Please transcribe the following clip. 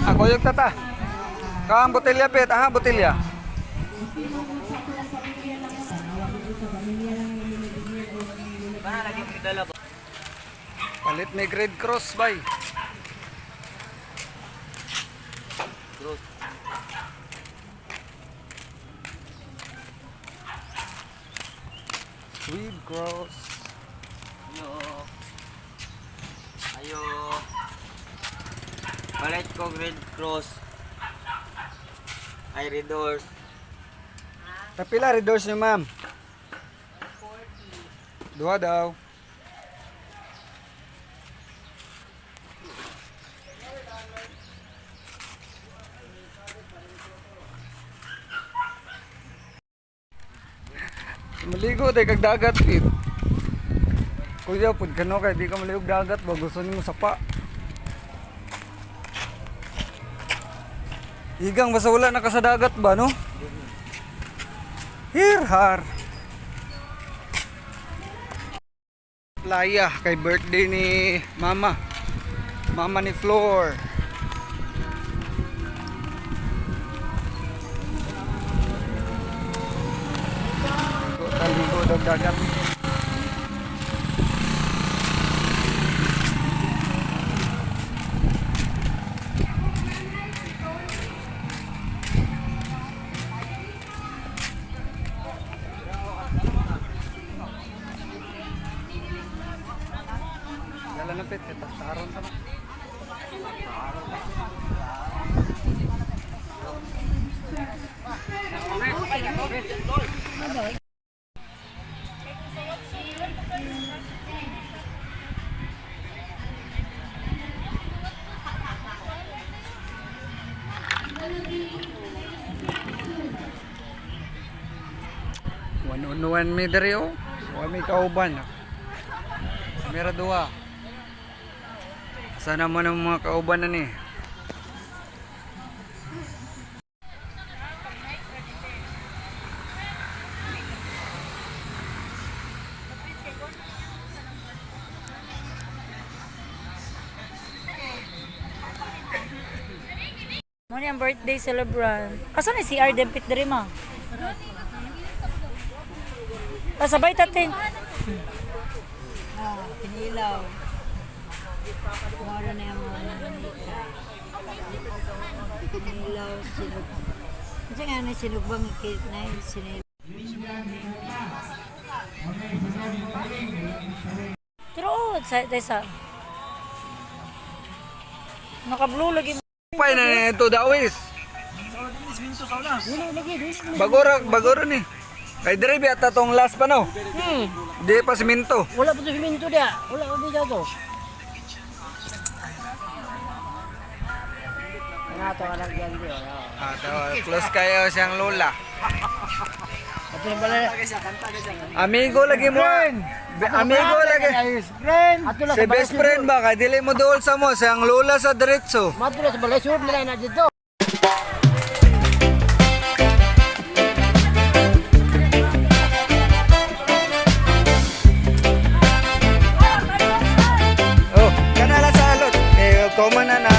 Ako yung tata. Kang botelya pet, aha botelya. Palit may Red Cross bay. Red Cross. Ayo. Palit ko Red Cross. Ay, Red Doors. Tapila Red Doors niyo ma'am. 40. Dua daw. Maligo tayo kag dagat pit. Kuya pud kano kay di ka maliog dagat ba gusto nimo sapa. Igang basta wala na ka sa dagat ba no? Hirhar. Playa kay birthday ni Mama. Mama ni Flor. Ligo daw dagat. Dala na pet, ito taron ka na. One may dari o. May kauban. Mera dua. Sana mo ng mga kauban na ni. Mo ni ang birthday celebrant. Asa ni si CR Dempit diri ma? Pasabay tatin. Pinilaw. Mara na yung mga nanika. Pinilaw, sinug. Kasi nga na sinugbang ikit na yung sinil. Pero sa desa. Naka-blue lagi mo. Pay na ito dawis. Bagora ni. Kay dire biya ta tong last pa no. Di pa siminto. Wala pa ito siminto dia. Wala pa ito to. Nato ka lang yan diyo. Close kayo siyang lola. Ito yung bala. Amigo lagi mo. Amigo lagi. Si best friend ba? Kay dili mo dool sa mo siyang lola sa diretso. Matuloy sa balay. Sure nila na dito. Oh, kanala sa alot. Common na na.